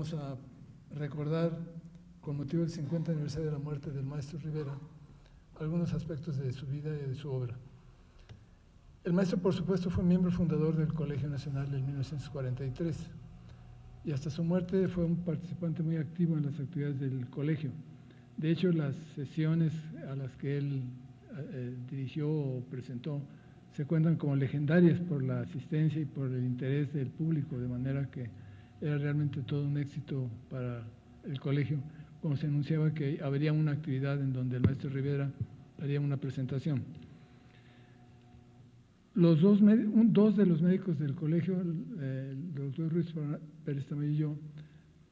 vamos a recordar, con motivo del 50 aniversario de la muerte del maestro Rivera, algunos aspectos de su vida y de su obra. El maestro, por supuesto, fue miembro fundador del Colegio Nacional en 1943 y hasta su muerte fue un participante muy activo en las actividades del colegio. De hecho, las sesiones a las que él dirigió o presentó se cuentan como legendarias por la asistencia y por el interés del público, de manera que era realmente todo un éxito para el colegio, cuando se anunciaba que habría una actividad en donde el maestro Rivera haría una presentación. Dos de los médicos del colegio, el doctor Ruiz Pérez Tamayo y yo,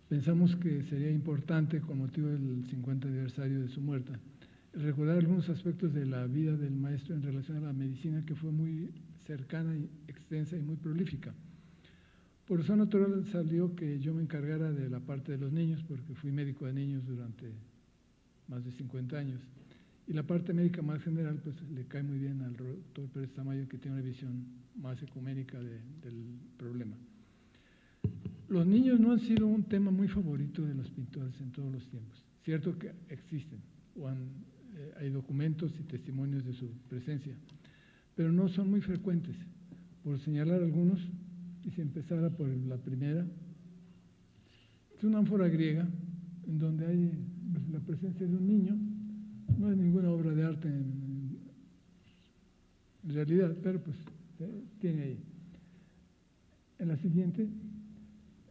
pensamos que sería importante, con motivo del 50 aniversario de su muerte, recordar algunos aspectos de la vida del maestro en relación a la medicina, que fue muy cercana, extensa y muy prolífica. Por eso natural salió que yo me encargara de la parte de los niños, porque fui médico de niños durante más de 50 años. Y la parte médica más general, pues le cae muy bien al doctor Pérez Tamayo, que tiene una visión más ecuménica del problema. Los niños no han sido un tema muy favorito de los pintores en todos los tiempos. Cierto que existen, hay documentos y testimonios de su presencia, pero no son muy frecuentes. Por señalar algunos, y si empezara por la primera, es una ánfora griega en donde hay la presencia de un niño. No es ninguna obra de arte en realidad, pero pues tiene ahí. En la siguiente,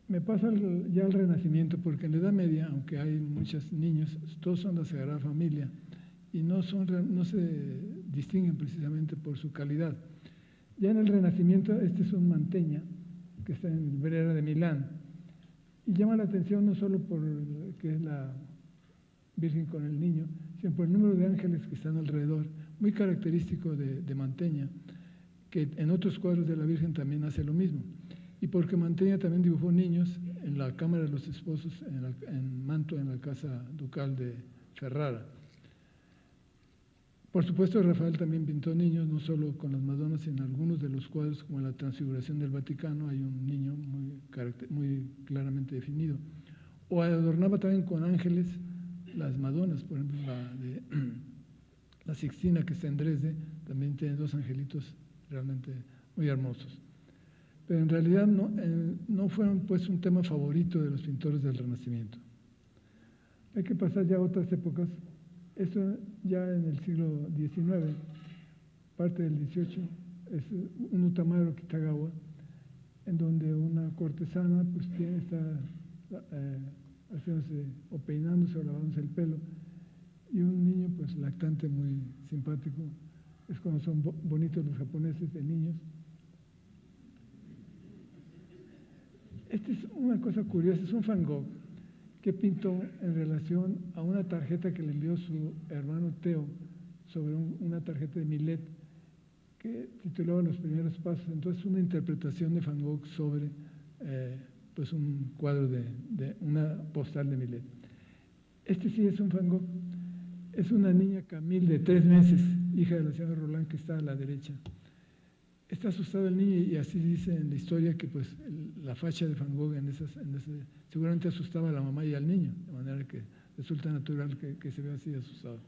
me pasa ya al Renacimiento, porque en la Edad Media, aunque hay muchos niños, todos son de la Sagrada Familia y no se distinguen precisamente por su calidad. Ya en el Renacimiento, este es un Mantegna, que está en Brera de Milán, y llama la atención no solo por que es la Virgen con el niño, sino por el número de ángeles que están alrededor, muy característico de Mantegna, que en otros cuadros de la Virgen también hace lo mismo, y porque Mantegna también dibujó niños en la Cámara de los Esposos, en Mantua, en la Casa Ducal de Ferrara. Por supuesto, Rafael también pintó niños, no solo con las Madonas, sino en algunos de los cuadros, como en la Transfiguración del Vaticano, hay un niño muy claramente definido. O adornaba también con ángeles las Madonas, por ejemplo, la Sixtina, que está en Dresde, también tiene dos angelitos realmente muy hermosos. Pero en realidad no fueron pues un tema favorito de los pintores del Renacimiento. Hay que pasar ya a otras épocas. Esto ya en el siglo XIX, parte del XVIII, es un Utamaro Kitagawa, en donde una cortesana pues está haciéndose o peinándose o lavándose el pelo, y un niño pues lactante muy simpático. Es cuando son bonitos los japoneses de niños. Esta es una cosa curiosa, es un Van Gogh que pintó en relación a una tarjeta que le envió su hermano Theo sobre una tarjeta de Millet que titulaba Los primeros pasos. Entonces, una interpretación de Van Gogh sobre pues un cuadro de una postal de Millet. Este sí es un Van Gogh. Es una niña Camille de 3 meses, hija de la señora Roland, que está a la derecha. Está asustado el niño y así dice en la historia que pues la facha de Van Gogh seguramente asustaba a la mamá y al niño, de manera que resulta natural que se vea así asustado.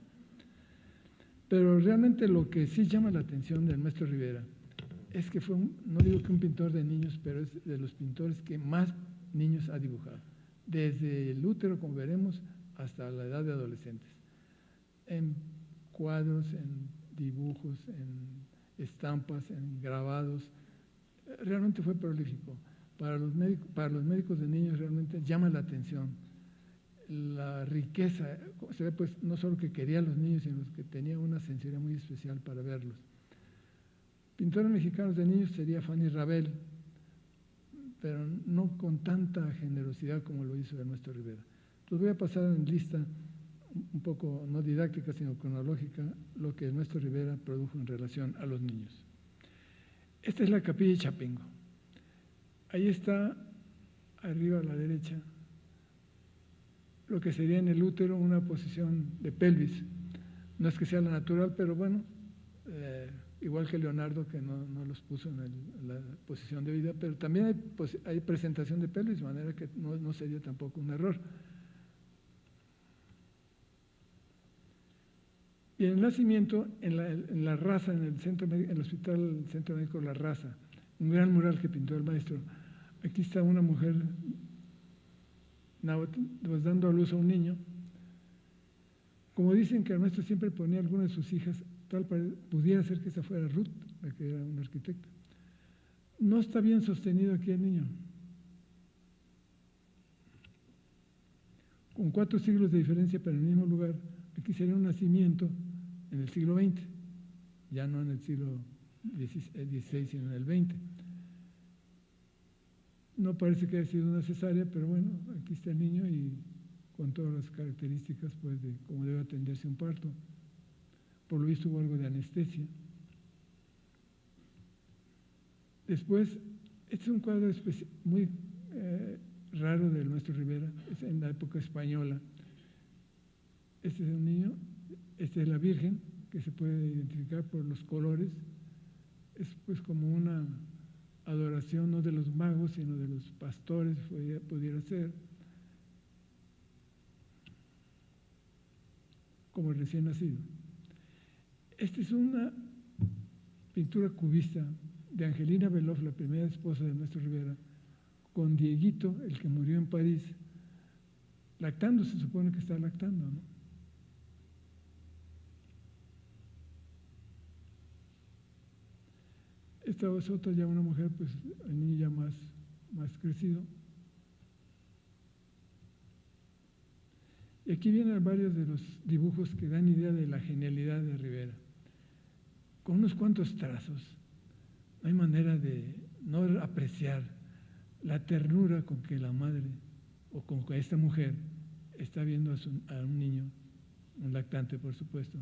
Pero realmente lo que sí llama la atención del maestro Rivera es que fue, no digo que un pintor de niños, pero es de los pintores que más niños ha dibujado, desde el útero, como veremos, hasta la edad de adolescentes, en cuadros, en dibujos, en estampas, en grabados. Realmente fue prolífico. Para los médicos de niños realmente llama la atención la riqueza. Se ve pues no solo que quería a los niños, sino que tenía una sensibilidad muy especial para verlos. Pintores mexicanos de niños sería Fanny Rabel, pero no con tanta generosidad como lo hizo el maestro Rivera. Los voy a pasar en lista un poco no didáctica, sino cronológica, lo que el maestro Rivera produjo en relación a los niños. Esta es la Capilla de Chapingo. Ahí está, arriba a la derecha, lo que sería en el útero una posición de pelvis. No es que sea la natural, pero bueno, igual que Leonardo, que no los puso en la posición de vida, pero también hay presentación de pelvis, de manera que no sería tampoco un error. Y en el nacimiento, en la Raza, en el Hospital Centro Médico La Raza, un gran mural que pintó el maestro. Aquí está una mujer náhuatl, pues, dando a luz a un niño. Como dicen que el maestro siempre ponía a alguna de sus hijas, pudiera ser que esa fuera Ruth, la que era una arquitecta. No está bien sostenido aquí el niño. Con 4 siglos de diferencia, pero en el mismo lugar, aquí sería un nacimiento en el siglo XX, ya no en el siglo XVI, sino en el XX. No parece que haya sido una cesárea, pero bueno, aquí está el niño y con todas las características, pues, de cómo debe atenderse un parto. Por lo visto hubo algo de anestesia. Después, este es un cuadro muy raro del maestro Rivera, es en la época española. Este es un niño, esta es la Virgen, que se puede identificar por los colores. Es pues como una adoración no de los magos, sino de los pastores, pudiera ser. Como el recién nacido. Esta es una pintura cubista de Angelina Beloff, la primera esposa de maestro Rivera, con Dieguito, el que murió en París, lactando, se supone que está lactando, ¿no? Esta es otra, ya una mujer, pues el niño ya más crecido. Y aquí vienen varios de los dibujos que dan idea de la genialidad de Rivera. Con unos cuantos trazos, no hay manera de no apreciar la ternura con que la madre, o con que esta mujer, está viendo a un niño, un lactante, por supuesto,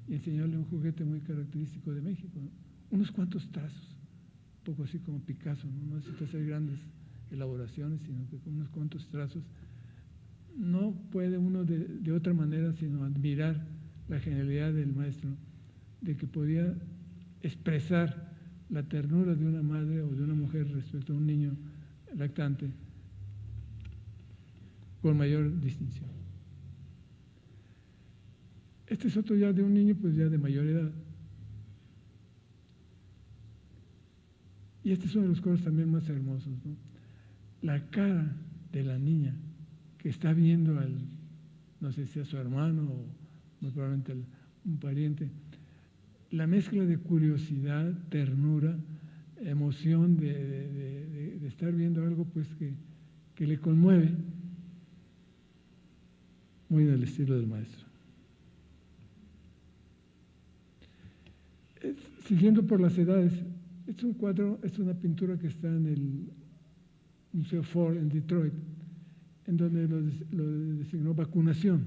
y enseñarle un juguete muy característico de México, ¿no? Unos cuantos trazos, un poco así como Picasso, no necesita hacer grandes elaboraciones, sino que con unos cuantos trazos no puede uno de otra manera sino admirar la genialidad del maestro, de que podía expresar la ternura de una madre o de una mujer respecto a un niño lactante con mayor distinción. Este es otro ya de un niño pues ya de mayor edad. Y este es uno de los cuadros también más hermosos, ¿no? La cara de la niña que está viendo no sé si a su hermano o muy probablemente un pariente, la mezcla de curiosidad, ternura, emoción de estar viendo algo pues que le conmueve, muy del estilo del maestro. Siguiendo por las edades, este es un cuadro, es una pintura que está en el Museo Ford en Detroit, en donde lo designó vacunación.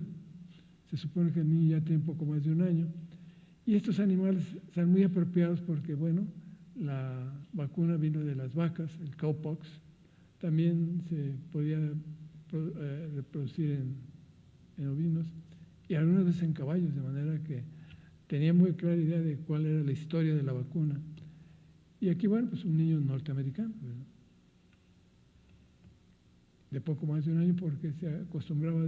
Se supone que el niño ya tiene poco más de un año. Y estos animales están muy apropiados porque, bueno, la vacuna vino de las vacas, el cowpox. También se podía reproducir en ovinos y algunas veces en caballos, de manera que tenía muy clara idea de cuál era la historia de la vacuna. Y aquí, bueno, pues un niño norteamericano, ¿verdad? De poco más de un año, porque se acostumbraba a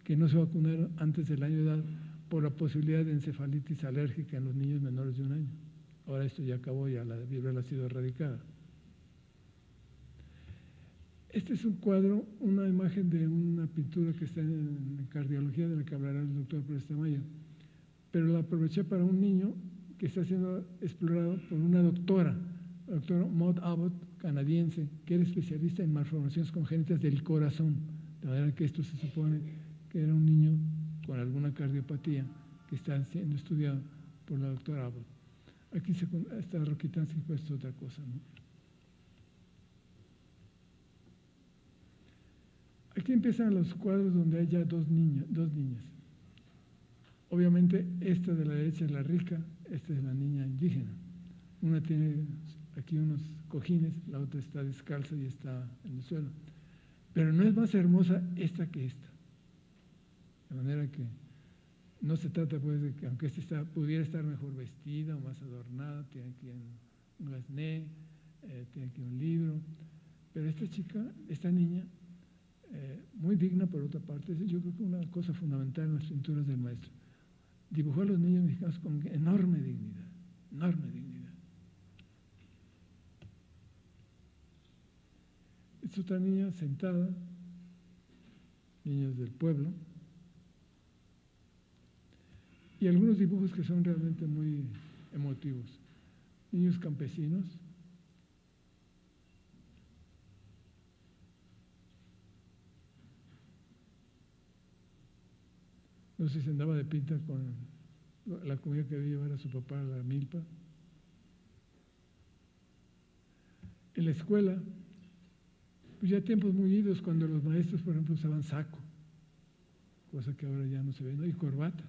que no se vacunaron antes del año de edad por la posibilidad de encefalitis alérgica en los niños menores de un año. Ahora esto ya acabó, ya la viruela ha sido erradicada. Este es un cuadro, una imagen de una pintura que está en cardiología, de la que hablará el doctor Pérez Tamayo, pero la aproveché para un niño que está siendo explorado por una doctora, la doctora Maud Abbott, canadiense, que era especialista en malformaciones congénitas del corazón, de manera que esto se supone que era un niño con alguna cardiopatía que está siendo estudiado por la doctora Abbott. Aquí está Rokitansky, pues es otra cosa, ¿no? Aquí empiezan los cuadros donde hay ya dos niñas. Obviamente esta de la derecha es la rica, esta es la niña indígena. Una tiene aquí unos cojines, la otra está descalza y está en el suelo. Pero no es más hermosa esta que esta. De manera que No se trata pues de que aunque pudiera estar mejor vestida o más adornada, tiene aquí un gasné, tiene aquí un libro, pero esta chica, esta niña, muy digna por otra parte, yo creo que una cosa fundamental en las pinturas del maestro, dibujó a los niños mexicanos con enorme dignidad, enorme dignidad. Esta es otra niña sentada, niños del pueblo, y algunos dibujos que son realmente muy emotivos. Niños campesinos, no sé si se andaba de pinta con la comida que debía llevar a su papá a la milpa. En la escuela, pues ya tiempos muy idos, cuando los maestros, por ejemplo, usaban saco, cosa que ahora ya no se ve, ¿no? Y corbata.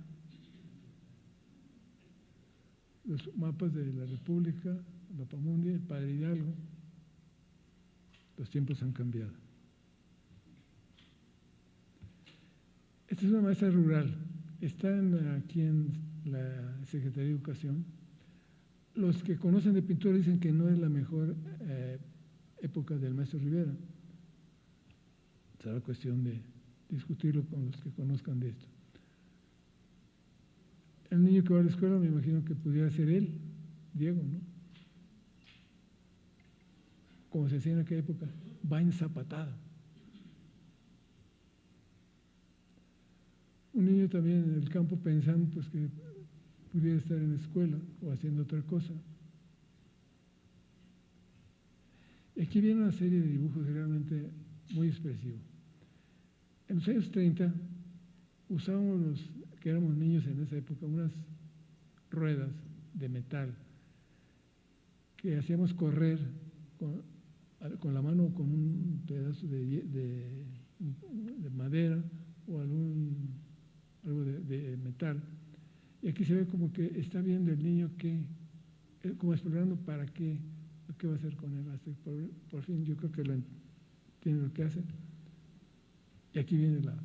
Los mapas de la República, el Mapamundi, el Padre Hidalgo, los tiempos han cambiado. Esta es una maestra rural, está aquí en la Secretaría de Educación. Los que conocen de pintura dicen que no es la mejor época del maestro Rivera. Será cuestión de discutirlo con los que conozcan de esto. El niño que va a la escuela, me imagino que pudiera ser él, Diego, ¿no? Como se hacía en aquella época, va enzapatado. Un niño también en el campo pensando pues que pudiera estar en la escuela o haciendo otra cosa. Y aquí viene una serie de dibujos realmente muy expresivos. En los años 30 usábamos los que éramos niños en esa época unas ruedas de metal que hacíamos correr con la mano o con un pedazo de madera o algo de metal. Y aquí se ve como que está viendo el niño que, como explorando para qué va a hacer con él. Hasta por fin yo creo que lo entiende lo que hace. Y aquí viene la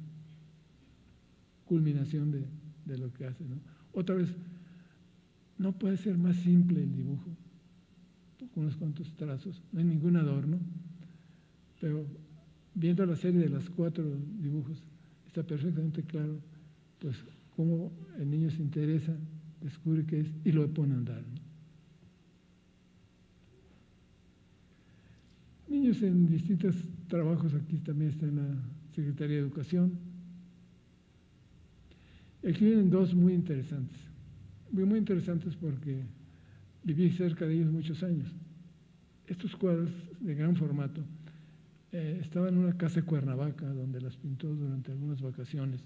culminación de lo que hace, ¿no? Otra vez, no puede ser más simple el dibujo, con unos cuantos trazos, no hay ningún adorno, pero viendo la serie de los 4 dibujos, está perfectamente claro, pues, cómo el niño se interesa, descubre qué es y lo pone a andar, ¿no? Niños en distintos trabajos, aquí también está en la Secretaría de Educación. Aquí vienen 2 muy interesantes porque viví cerca de ellos muchos años. Estos cuadros de gran formato estaban en una casa de Cuernavaca donde las pintó durante algunas vacaciones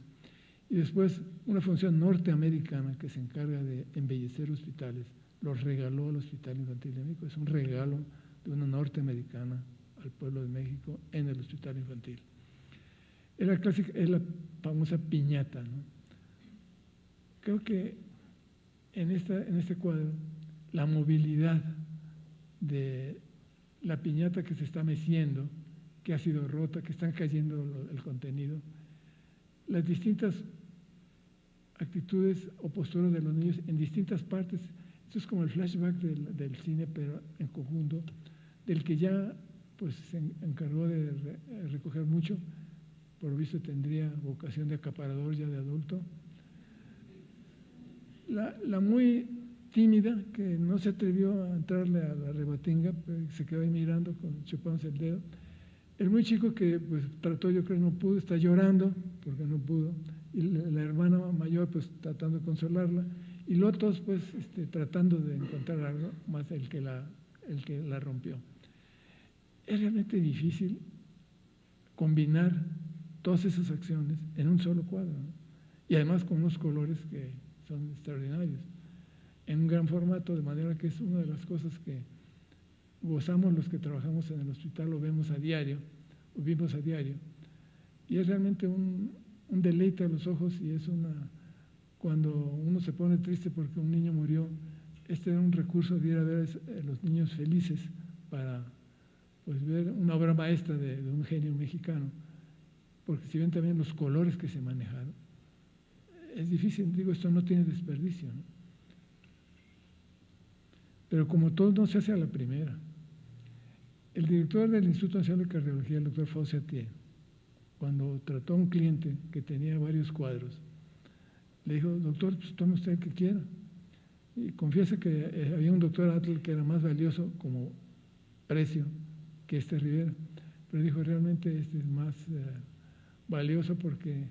y después una fundación norteamericana que se encarga de embellecer hospitales los regaló al Hospital Infantil de México. Es un regalo de una norteamericana al pueblo de México en el Hospital Infantil. Es la famosa piñata, ¿no? Creo que en este cuadro la movilidad de la piñata que se está meciendo, que ha sido rota, que están cayendo el contenido, las distintas actitudes o posturas de los niños en distintas partes. Esto es como el flashback del cine, pero en conjunto, del que ya pues se encargó de recoger mucho, por lo visto tendría vocación de acaparador ya de adulto. La muy tímida, que no se atrevió a entrarle a la rebatinga, se quedó ahí mirando, chupándose el dedo. El muy chico que pues trató, yo creo no pudo, está llorando porque no pudo, y la hermana mayor pues tratando de consolarla, y los otros pues tratando de encontrar algo, más el que la rompió. Es realmente difícil combinar todas esas acciones en un solo cuadro, ¿no? Y además con unos colores que son extraordinarios, en un gran formato, de manera que es una de las cosas que gozamos los que trabajamos en el hospital, lo vimos a diario, y es realmente un deleite a los ojos, y es cuando uno se pone triste porque un niño murió, este era un recurso de ir a ver a los niños felices para pues ver una obra maestra de un genio mexicano, porque si ven también los colores que se manejaron, es difícil, digo, esto no tiene desperdicio, ¿no? Pero como todo no se hace a la primera. El director del Instituto Nacional de Cardiología, el doctor Fauci Atié, cuando trató a un cliente que tenía varios cuadros, le dijo, doctor, pues tome usted el que quiera. Y confiesa que había un doctor Atle que era más valioso como precio que este Rivera. Pero dijo, realmente este es más valioso porque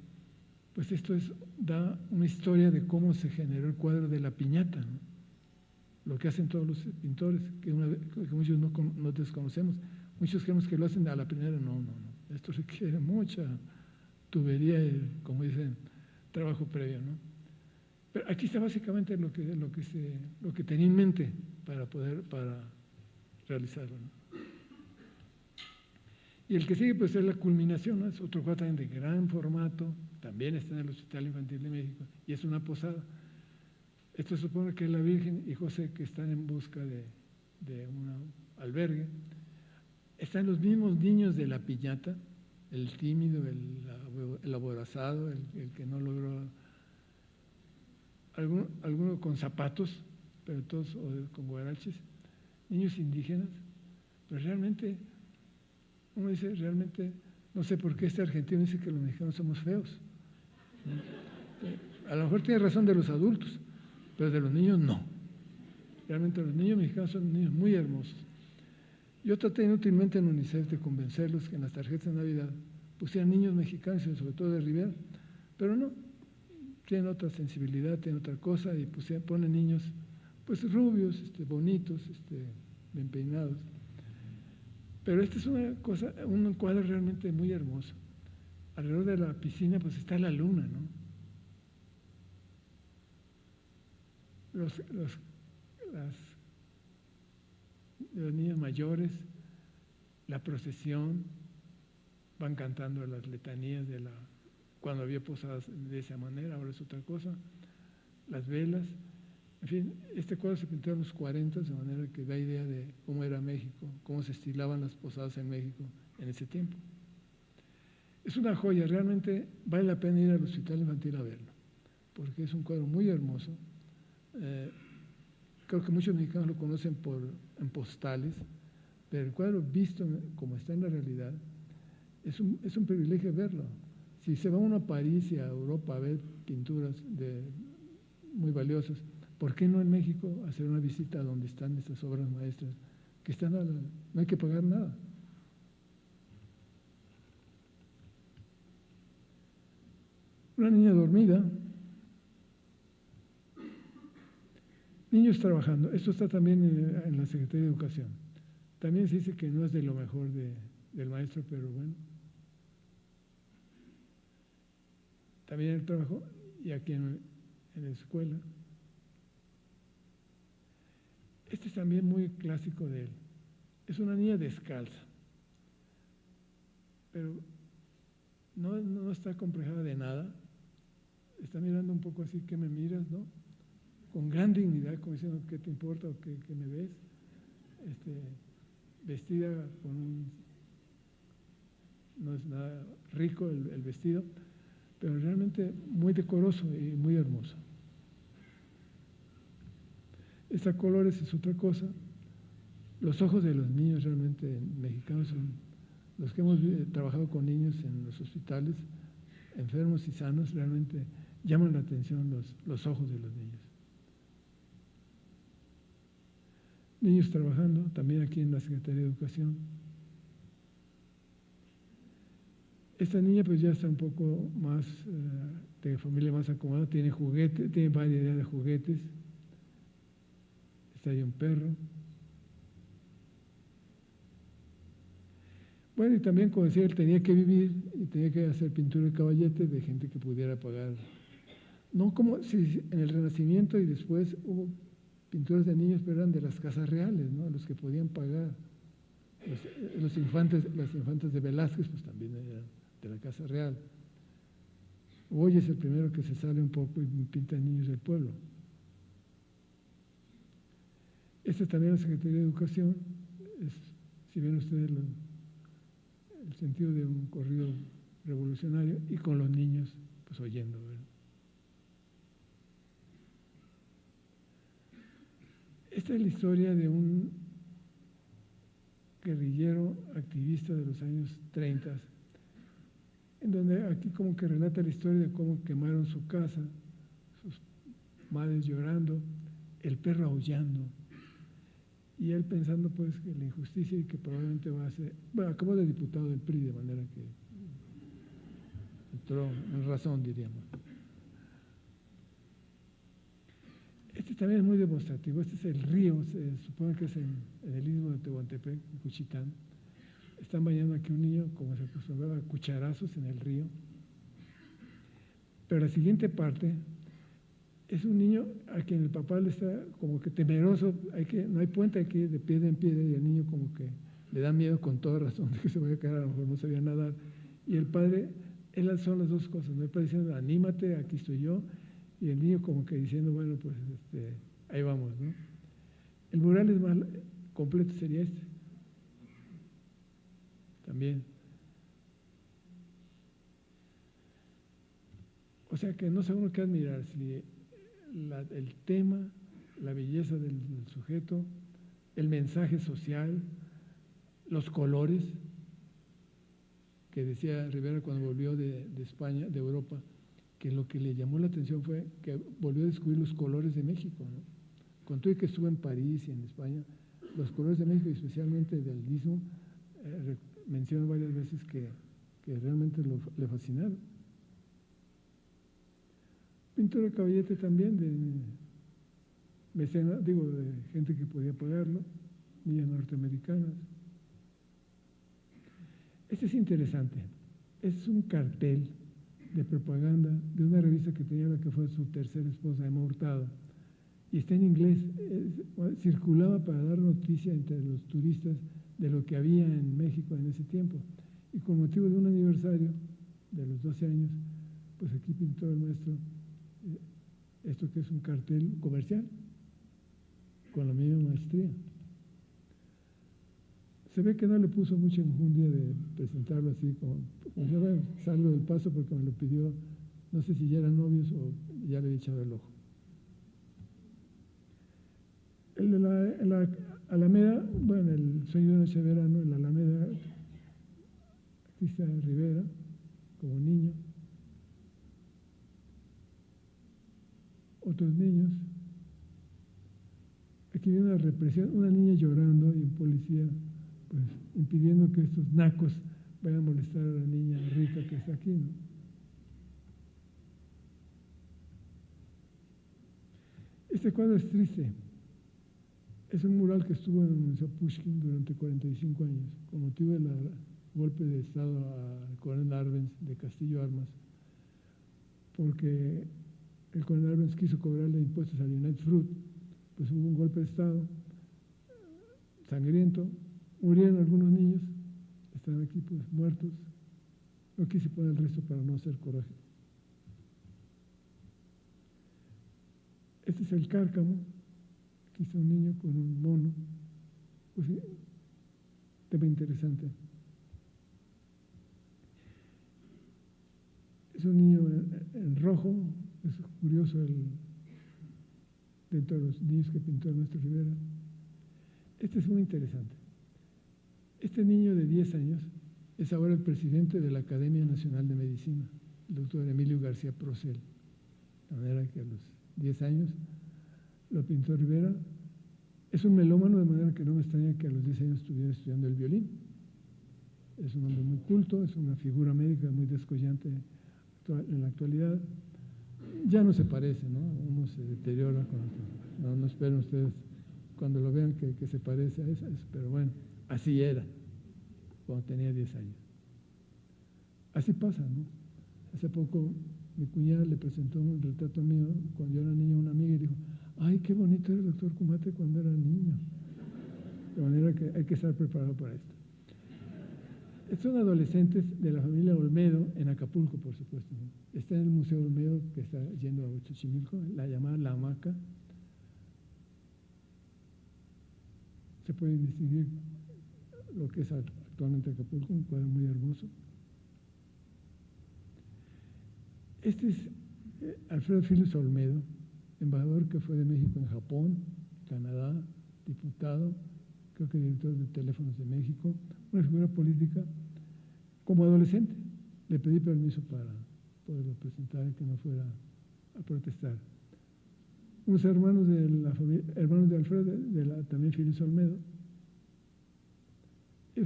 pues esto da una historia de cómo se generó el cuadro de la piñata, ¿no? Lo que hacen todos los pintores, que muchos no desconocemos. Muchos creemos que lo hacen a la primera, no. Esto requiere mucha tubería y, como dicen, trabajo previo, ¿no? Pero aquí está básicamente lo que tenía en mente para realizarlo, ¿no? Y el que sigue pues es la culminación, ¿no? Es otro cuadro también de gran formato, también está en el Hospital Infantil de México y es una posada. Esto supone que es la Virgen y José que están en busca de un albergue. Están los mismos niños de la piñata, el tímido, el aborazado, el que no logró, algunos con zapatos, pero todos con guaraches, niños indígenas. Pero realmente, uno dice, no sé por qué este argentino dice que los mexicanos somos feos, ¿no? A lo mejor tiene razón de los adultos, pero de los niños no. Realmente los niños mexicanos son niños muy hermosos. Yo traté inútilmente en UNICEF de convencerlos que en las tarjetas de Navidad pusieran niños mexicanos, sobre todo de Rivera, pero no, tienen otra sensibilidad, tienen otra cosa y ponen niños pues rubios, bonitos, bien peinados. Pero esta es un cuadro realmente muy hermoso. Alrededor de la piscina pues está la luna, ¿no? Los niños mayores, la procesión, van cantando las letanías cuando había posadas de esa manera, ahora es otra cosa, las velas, en fin, este cuadro se pintó en los 40, de manera que da idea de cómo era México, cómo se estilaban las posadas en México en ese tiempo. Es una joya, realmente vale la pena ir al Hospital Infantil a verlo, porque es un cuadro muy hermoso. Creo que muchos mexicanos lo conocen en postales, pero el cuadro visto como está en la realidad es un privilegio verlo. Si se va uno a París y a Europa a ver pinturas muy valiosas, ¿por qué no en México hacer una visita donde están estas obras maestras que están no hay que pagar nada? Una niña dormida. Niños trabajando, esto está también en la Secretaría de Educación. También se dice que no es de lo mejor del maestro, pero bueno. También el trabajo, y aquí en la escuela. Este es también muy clásico de él. Es una niña descalza, pero no está complejada de nada. Está mirando un poco así, ¿qué me miras, no? Con gran dignidad, como diciendo, ¿qué te importa o qué me ves? Vestida no es nada rico el vestido, pero realmente muy decoroso y muy hermoso. Esta colores es otra cosa. Los ojos de los niños realmente mexicanos son los que hemos trabajado con niños en los hospitales, enfermos y sanos, realmente llaman la atención los ojos de los niños. Niños trabajando, también aquí en la Secretaría de Educación. Esta niña pues ya está un poco más de familia más acomodada, tiene juguetes, tiene variedad de juguetes. Está ahí un perro. Bueno, y también, como decía, él tenía que vivir y tenía que hacer pintura de caballete de gente que pudiera pagar. No como si en el Renacimiento y después hubo pinturas de niños, pero eran de las casas reales, ¿no? Los que podían pagar. Las infantes de Velázquez, pues también eran de la casa real. Hoy es el primero que se sale un poco y pinta niños del pueblo. Esta también es la Secretaría de Educación, si ven ustedes el sentido de un corrido revolucionario y con los niños pues oyendo, ¿verdad? Esta es la historia de un guerrillero activista de los años 30, en donde aquí como que relata la historia de cómo quemaron su casa, sus madres llorando, el perro aullando, y él pensando pues que la injusticia y que probablemente va a ser, bueno, acabó de diputado del PRI, de manera que entró en razón, diríamos. Este también es muy demostrativo. Este es el río, se supone que es en el istmo de Tehuantepec, en Cuchitán. Están bañando aquí un niño, como se acostumbraba, a cucharazos en el río. Pero la siguiente parte es un niño a quien el papá le está como que temeroso, no hay puente, hay que ir de piedra en piedra, y el niño como que le da miedo con toda razón de que se vaya a caer, a lo mejor no sabía nadar. Y el padre, son las dos cosas, ¿no? El padre diciendo, anímate, aquí estoy yo, y el niño como que diciendo, bueno, pues ahí vamos, ¿no? El mural es más completo, sería este. También. O sea que no sabe uno qué admirar, si el tema, la belleza del sujeto, el mensaje social, los colores, que decía Rivera cuando volvió de España, de Europa, que lo que le llamó la atención fue que volvió a descubrir los colores de México, ¿no? Con todo y que estuvo en París y en España, los colores de México, y especialmente del Istmo, mencionó varias veces que realmente le fascinaron. Pintor de caballete también, de mecenas, digo, de gente que podía pagarlo, niñas norteamericanas. Este es interesante. Es un cartel de propaganda de una revista que tenía la que fue su tercera esposa, Emma Hurtado, y está en inglés. Circulaba para dar noticia entre los turistas de lo que había en México en ese tiempo. Y con motivo de un aniversario de los 12 años, pues aquí pintó el maestro esto que es un cartel comercial, con la misma maestría. Se ve que no le puso mucha enjundia de presentarlo así, como yo salgo del paso porque me lo pidió, no sé si ya eran novios o ya le había echado el ojo. El de la Alameda, bueno, el sueño de noche de verano, en la Alameda, aquí está Rivera, como niño. Otros niños. Aquí viene una represión, una niña llorando y un policía pues impidiendo que estos nacos vayan a molestar a la niña rica que está aquí, ¿no? Este cuadro es triste. Es un mural que estuvo en el Museo Pushkin durante 45 años, con motivo del golpe de Estado al coronel Arbenz de Castillo Armas, porque el coronel Arbenz quiso cobrarle impuestos al United Fruit, pues hubo un golpe de Estado sangriento, murieron algunos niños, están aquí pues muertos. No quise poner el resto para no hacer coraje. Este es el Cárcamo. Aquí está un niño con un mono. Pues sí, tema interesante. Es un niño en rojo. Es curioso dentro de los niños que pintó el maestro Rivera. Este es muy interesante. Este niño de 10 años es ahora el presidente de la Academia Nacional de Medicina, el doctor Emilio García Procel. De manera que a los 10 años lo pintó Rivera. Es un melómano, de manera que no me extraña que a los 10 años estuviera estudiando el violín. Es un hombre muy culto, es una figura médica muy descollante en la actualidad. Ya no se parece, ¿no? Uno se deteriora no esperen ustedes cuando lo vean que se parece a eso, pero bueno, así era cuando tenía 10 años. Así pasa, ¿no? Hace poco mi cuñada le presentó un retrato mío cuando yo era niño a una amiga y dijo, ay, qué bonito era el doctor Kumate cuando era niño. De manera que hay que estar preparado para esto. Estos son adolescentes de la familia Olmedo en Acapulco, por supuesto, ¿no? Está en el Museo Olmedo, que está yendo a Xochimilco, la llamada La Hamaca. Se puede distinguir lo que es actualmente Acapulco, un cuadro muy hermoso. Este es Alfredo Filius Olmedo, embajador que fue de México en Japón, Canadá, diputado, creo que director de Teléfonos de México, una figura política. Como adolescente le pedí permiso para poderlo presentar y que no fuera a protestar. Unos hermanos de la familia, hermanos de Alfredo, también Feliz Olmedo.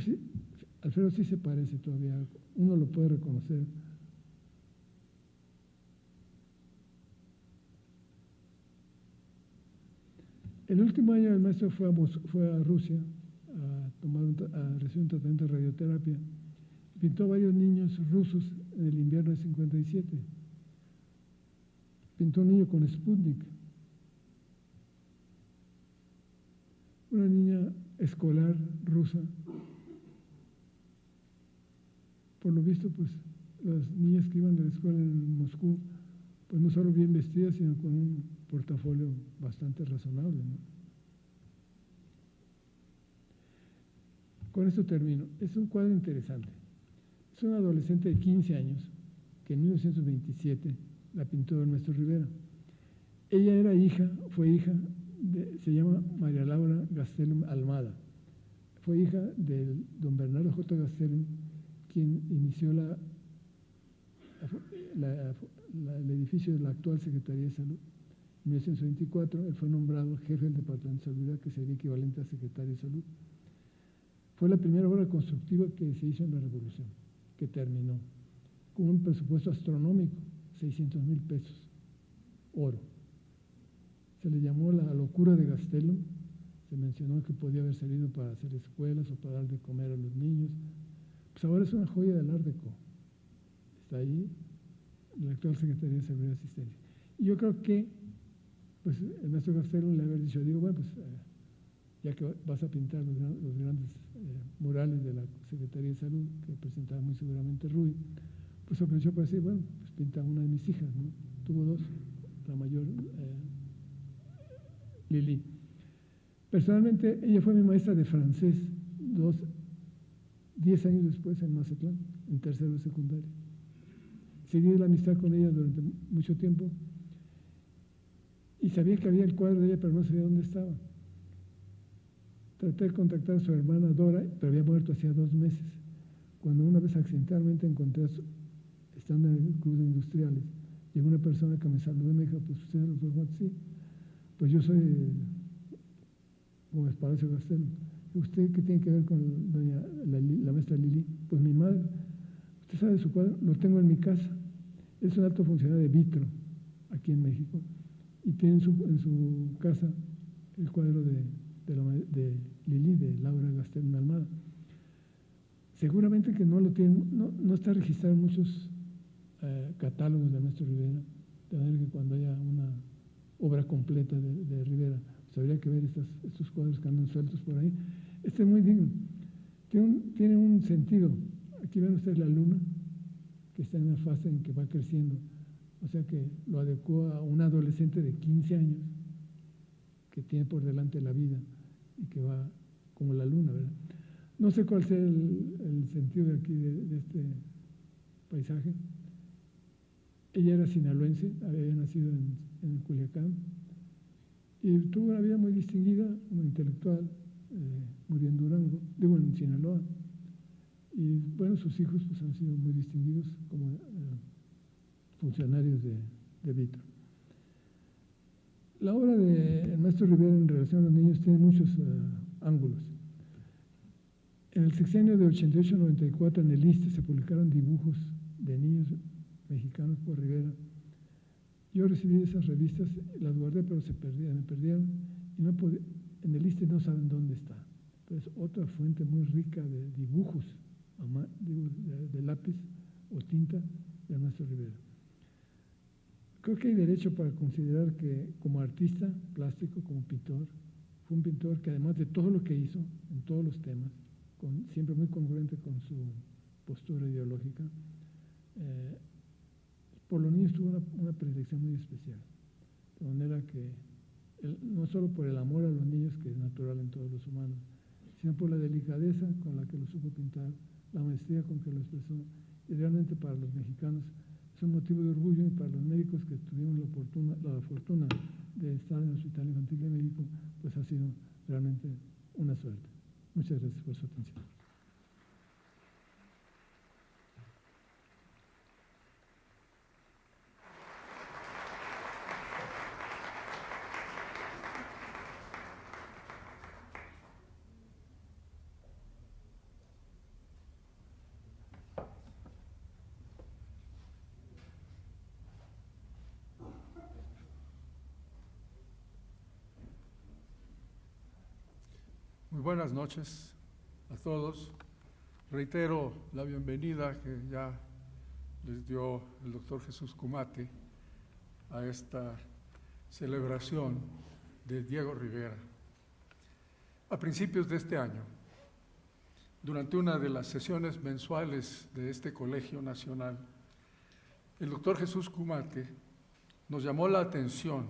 Sí, Alfredo sí se parece todavía, uno lo puede reconocer. El último año el maestro fue a Rusia a recibir un tratamiento de radioterapia. Pintó a varios niños rusos en el invierno de 57. Pintó un niño con Sputnik. Una niña escolar rusa. Por lo visto, pues, las niñas que iban a la escuela en Moscú, pues no solo bien vestidas, sino con un portafolio bastante razonable, ¿no? Con esto termino. Es un cuadro interesante. Es una adolescente de 15 años que en 1927 la pintó Ernesto Rivera. Ella fue hija se llama María Laura Gastelum Almada. Fue hija de don Bernardo J. Gastelum, quien inició el edificio de la actual Secretaría de Salud. En 1924 él fue nombrado jefe del Departamento de Salud, que sería equivalente a secretario de Salud. Fue la primera obra constructiva que se hizo en la Revolución, que terminó con un presupuesto astronómico, 600,000 pesos, oro. Se le llamó la locura de Gastelum. Se mencionó que podía haber servido para hacer escuelas o para dar de comer a los niños. Pues ahora es una joya del Art Deco. Está ahí en la actual Secretaría de Seguridad y Asistencia. Y yo creo que pues, el maestro Gastelum le había dicho, bueno, pues ya que vas a pintar los grandes murales de la Secretaría de Salud, que presentaba muy seguramente Ruy, pues aprovechó para decir, bueno, pues pinta una de mis hijas, ¿no? Tuvo dos, la mayor, Lili. Personalmente, ella fue mi maestra de francés 10 años después en Mazatlán, en tercero de secundaria. Seguí la amistad con ella durante mucho tiempo y sabía que había el cuadro de ella, pero no sabía dónde estaba. Traté de contactar a su hermana Dora, pero había muerto hacía 2 meses. Cuando una vez accidentalmente encontré, estando en el club de industriales, llegó una persona que me saludó y me dijo, pues usted es el doctor Juan, sí. Pues yo soy Gómez Palacio Gastelum. ¿Usted qué tiene que ver con la maestra Lili? Pues mi madre. ¿Usted sabe su cuadro? Lo tengo en mi casa. Es un alto funcionario de Vitro, aquí en México, y tiene en su casa el cuadro de Lili, de Laura Gastelum Almada. Seguramente que no lo tienen, no está registrado en muchos catálogos de Ernesto Rivera, de manera que cuando haya una obra completa de Rivera, pues habría que ver estos cuadros que andan sueltos por ahí. Este es muy digno. Tiene un sentido. Aquí ven ustedes la luna, que está en una fase en que va creciendo. O sea que lo adecuó a un adolescente de 15 años que tiene por delante la vida y que va como la luna, ¿verdad? No sé cuál sea el sentido de aquí de este paisaje. Ella era sinaloense, había nacido en Culiacán y tuvo una vida muy distinguida, muy intelectual, murió en Durango, en Sinaloa. Y bueno, sus hijos pues, han sido muy distinguidos como funcionarios de Vitro. La obra de Ernesto Rivera en relación a los niños tiene muchos ángulos. En el sexenio de 88-94 en el ISSSTE se publicaron dibujos de niños mexicanos por Rivera. Yo recibí esas revistas, las guardé, pero me perdieron y no podía, en el ISSSTE no saben dónde está. Pero es otra fuente muy rica de dibujos de lápiz o tinta de Ernesto Rivera. Creo que hay derecho para considerar que como artista plástico, como pintor, fue un pintor que además de todo lo que hizo en todos los temas, siempre muy congruente con su postura ideológica, por los niños tuvo una predilección muy especial. De manera que, no solo por el amor a los niños, que es natural en todos los humanos, sino por la delicadeza con la que lo supo pintar, la maestría con que lo expresó, y realmente para los mexicanos es un motivo de orgullo, y para los médicos que tuvimos la fortuna de estar en el Hospital Infantil de México, pues ha sido realmente una suerte. Muchas gracias por su atención. Muy buenas noches a todos. Reitero la bienvenida que ya les dio el doctor Jesús Cumate a esta celebración de Diego Rivera. A principios de este año, durante una de las sesiones mensuales de este Colegio Nacional, el doctor Jesús Cumate nos llamó la atención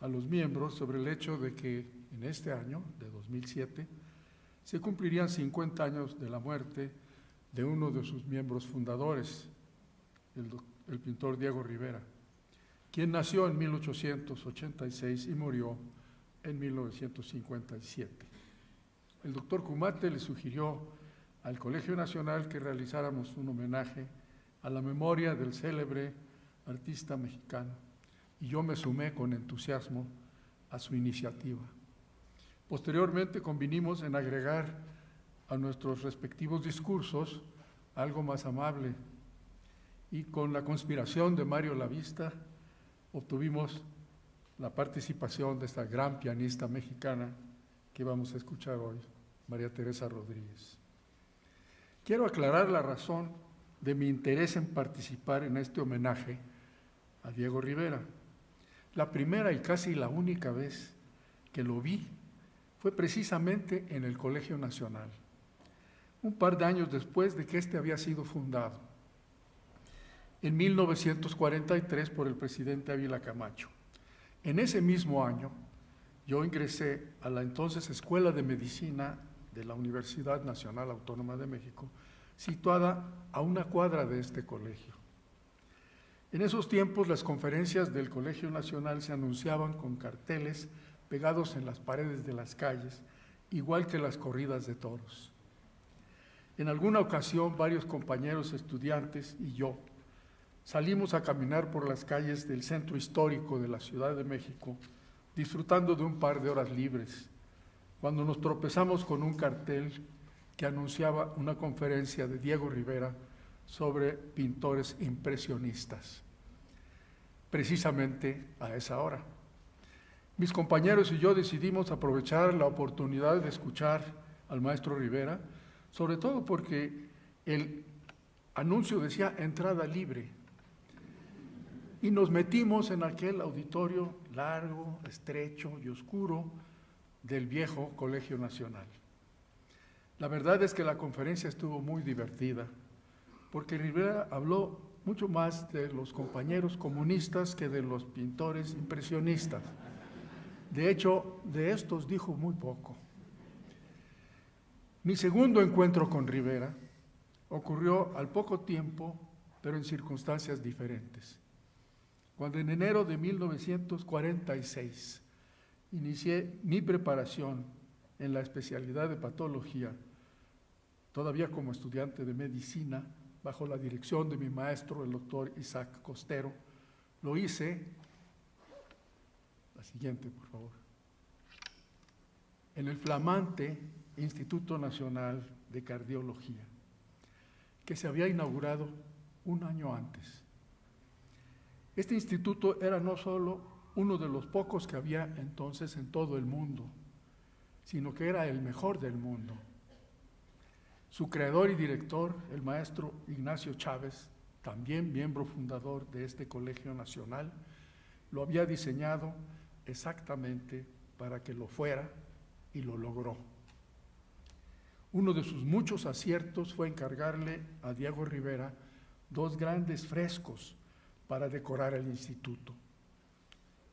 a los miembros sobre el hecho de que en este año, de 2007, se cumplirían 50 años de la muerte de uno de sus miembros fundadores, el pintor Diego Rivera, quien nació en 1886 y murió en 1957. El doctor Cumate le sugirió al Colegio Nacional que realizáramos un homenaje a la memoria del célebre artista mexicano, y yo me sumé con entusiasmo a su iniciativa. Posteriormente convinimos en agregar a nuestros respectivos discursos algo más amable, y con la conspiración de Mario Lavista obtuvimos la participación de esta gran pianista mexicana que vamos a escuchar hoy, María Teresa Rodríguez. Quiero aclarar la razón de mi interés en participar en este homenaje a Diego Rivera. La primera y casi la única vez que lo vi fue precisamente en el Colegio Nacional, un par de años después de que este había sido fundado, en 1943 por el presidente Ávila Camacho. En ese mismo año, yo ingresé a la entonces Escuela de Medicina de la Universidad Nacional Autónoma de México, situada a una cuadra de este colegio. En esos tiempos, las conferencias del Colegio Nacional se anunciaban con carteles pegados en las paredes de las calles, igual que las corridas de toros. En alguna ocasión, varios compañeros estudiantes y yo salimos a caminar por las calles del centro histórico de la Ciudad de México, disfrutando de un par de horas libres, cuando nos tropezamos con un cartel que anunciaba una conferencia de Diego Rivera sobre pintores impresionistas, precisamente a esa hora. Mis compañeros y yo decidimos aprovechar la oportunidad de escuchar al maestro Rivera, sobre todo porque el anuncio decía entrada libre, y nos metimos en aquel auditorio largo, estrecho y oscuro del viejo Colegio Nacional. La verdad es que la conferencia estuvo muy divertida, porque Rivera habló mucho más de los compañeros comunistas que de los pintores impresionistas. De hecho, de estos dijo muy poco. Mi segundo encuentro con Rivera ocurrió al poco tiempo, pero en circunstancias diferentes. Cuando en enero de 1946 inicié mi preparación en la especialidad de patología, todavía como estudiante de medicina, bajo la dirección de mi maestro, el doctor Isaac Costero, lo hice, la siguiente por favor, en el flamante Instituto Nacional de Cardiología, que se había inaugurado un año antes. Este instituto era no solo uno de los pocos que había entonces en todo el mundo, sino que era el mejor del mundo. Su creador y director, el maestro Ignacio Chávez, también miembro fundador de este Colegio Nacional, lo había diseñado exactamente para que lo fuera y lo logró. Uno de sus muchos aciertos fue encargarle a Diego Rivera 2 grandes frescos para decorar el instituto.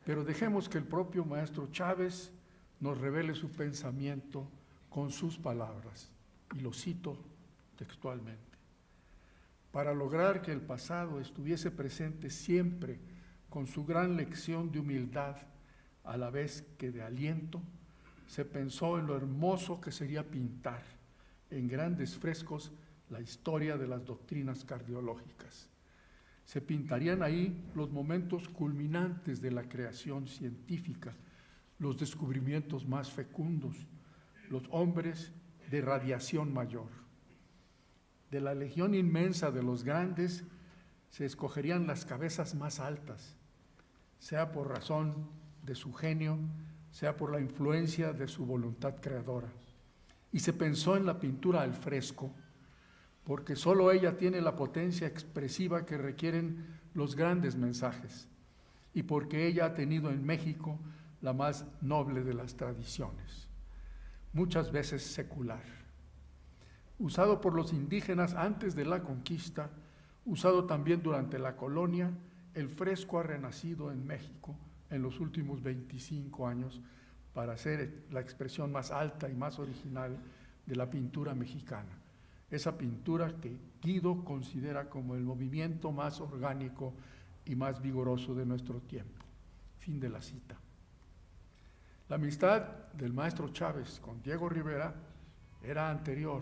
Pero dejemos que el propio maestro Chávez nos revele su pensamiento con sus palabras, y lo cito textualmente. Para lograr que el pasado estuviese presente siempre con su gran lección de humildad a la vez que de aliento, se pensó en lo hermoso que sería pintar en grandes frescos la historia de las doctrinas cardiológicas. Se pintarían ahí los momentos culminantes de la creación científica, los descubrimientos más fecundos, los hombres de radiación mayor. De la legión inmensa de los grandes se escogerían las cabezas más altas, sea por razón de su genio, sea por la influencia de su voluntad creadora. Y se pensó en la pintura al fresco, porque solo ella tiene la potencia expresiva que requieren los grandes mensajes, y porque ella ha tenido en México la más noble de las tradiciones, muchas veces secular. Usado por los indígenas antes de la conquista, usado también durante la colonia, el fresco ha renacido en México en los últimos 25 años para ser la expresión más alta y más original de la pintura mexicana. Esa pintura que Guido considera como el movimiento más orgánico y más vigoroso de nuestro tiempo. Fin de la cita. La amistad del maestro Chávez con Diego Rivera era anterior,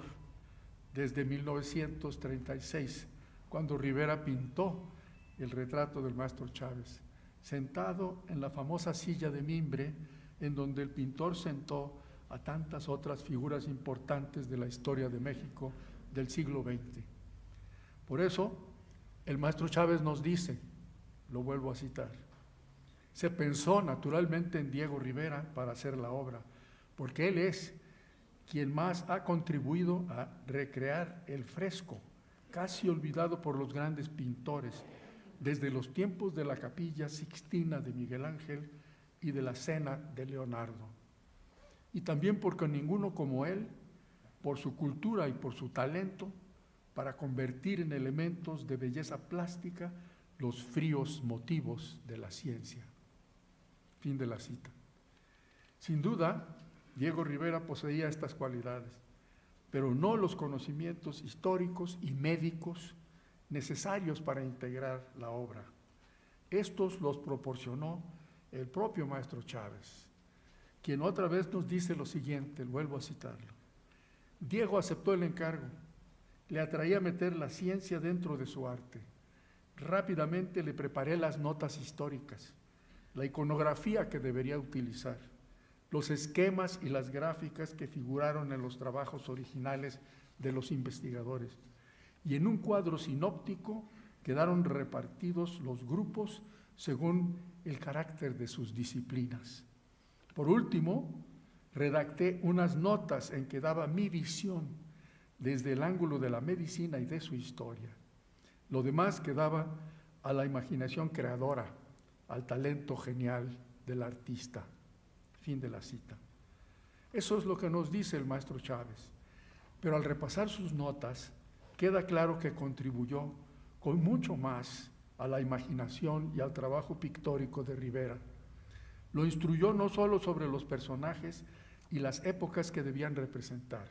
desde 1936, cuando Rivera pintó el retrato del maestro Chávez, sentado en la famosa silla de mimbre en donde el pintor sentó a tantas otras figuras importantes de la historia de México del siglo XX. Por eso, el maestro Chávez nos dice, lo vuelvo a citar, se pensó naturalmente en Diego Rivera para hacer la obra, porque él es quien más ha contribuido a recrear el fresco, casi olvidado por los grandes pintores, desde los tiempos de la Capilla Sixtina de Miguel Ángel y de la Cena de Leonardo. Y también porque ninguno como él, por su cultura y por su talento, para convertir en elementos de belleza plástica los fríos motivos de la ciencia. Fin de la cita. Sin duda, Diego Rivera poseía estas cualidades, pero no los conocimientos históricos y médicos necesarios para integrar la obra. Estos los proporcionó el propio maestro Chávez, quien otra vez nos dice lo siguiente, vuelvo a citarlo. Diego aceptó el encargo, le atraía meter la ciencia dentro de su arte. Rápidamente le preparé las notas históricas, la iconografía que debería utilizar, los esquemas y las gráficas que figuraron en los trabajos originales de los investigadores. Y en un cuadro sinóptico quedaron repartidos los grupos según el carácter de sus disciplinas. Por último, redacté unas notas en que daba mi visión desde el ángulo de la medicina y de su historia. Lo demás quedaba a la imaginación creadora, al talento genial del artista. Fin de la cita. Eso es lo que nos dice el maestro Chávez. Pero al repasar sus notas, queda claro que contribuyó con mucho más a la imaginación y al trabajo pictórico de Rivera. Lo instruyó no solo sobre los personajes y las épocas que debían representar,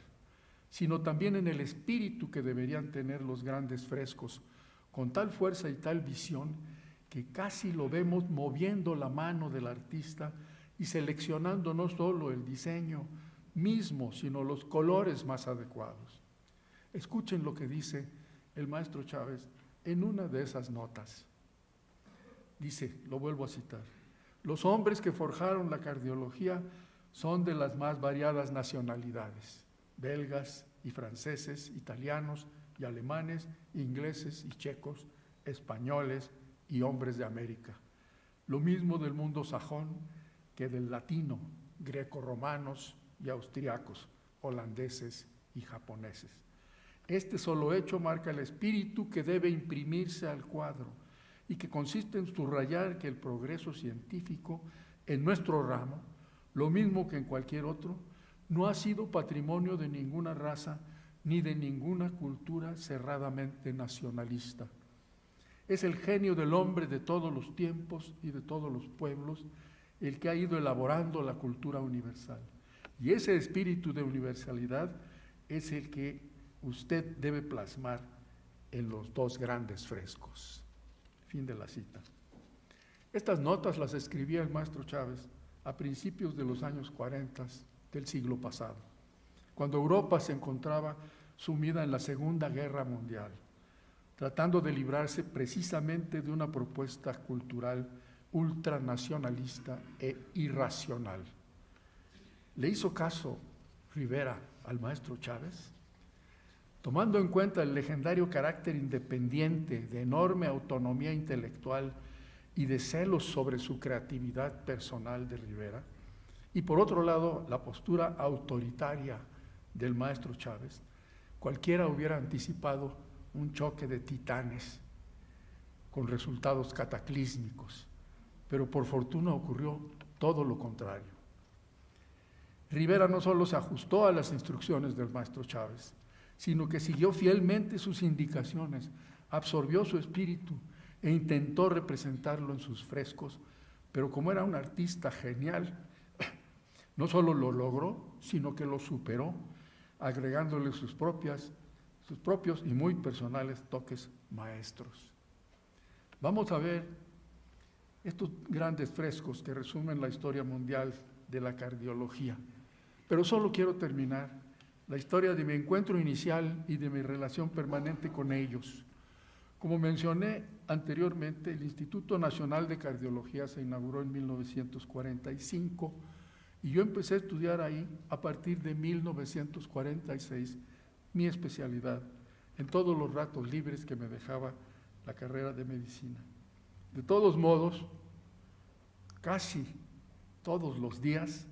sino también en el espíritu que deberían tener los grandes frescos, con tal fuerza y tal visión que casi lo vemos moviendo la mano del artista y seleccionando no solo el diseño mismo, sino los colores más adecuados. Escuchen lo que dice el maestro Chávez en una de esas notas. Dice, lo vuelvo a citar, los hombres que forjaron la cardiología son de las más variadas nacionalidades, belgas y franceses, italianos y alemanes, ingleses y checos, españoles y hombres de América. Lo mismo del mundo sajón que del latino, greco-romanos y austriacos, holandeses y japoneses. Este solo hecho marca el espíritu que debe imprimirse al cuadro y que consiste en subrayar que el progreso científico en nuestro ramo, lo mismo que en cualquier otro, no ha sido patrimonio de ninguna raza ni de ninguna cultura cerradamente nacionalista. Es el genio del hombre de todos los tiempos y de todos los pueblos el que ha ido elaborando la cultura universal. Y ese espíritu de universalidad es el que usted debe plasmar en los dos grandes frescos. Fin de la cita. Estas notas las escribía el maestro Chávez a principios de los años 40 del siglo pasado, cuando Europa se encontraba sumida en la Segunda Guerra Mundial, tratando de librarse precisamente de una propuesta cultural ultranacionalista e irracional. ¿Le hizo caso Rivera al maestro Chávez? Tomando en cuenta el legendario carácter independiente, de enorme autonomía intelectual y de celos sobre su creatividad personal de Rivera, y por otro lado la postura autoritaria del maestro Chávez, cualquiera hubiera anticipado un choque de titanes con resultados cataclísmicos, pero por fortuna ocurrió todo lo contrario. Rivera no solo se ajustó a las instrucciones del maestro Chávez, sino que siguió fielmente sus indicaciones, absorbió su espíritu e intentó representarlo en sus frescos, pero como era un artista genial, no solo lo logró, sino que lo superó, agregándole sus propios y muy personales toques maestros. Vamos a ver estos grandes frescos que resumen la historia mundial de la cardiología, pero solo quiero terminar la historia de mi encuentro inicial y de mi relación permanente con ellos. Como mencioné anteriormente, el Instituto Nacional de Cardiología se inauguró en 1945 y yo empecé a estudiar ahí a partir de 1946 mi especialidad en todos los ratos libres que me dejaba la carrera de medicina. De todos modos, casi todos los días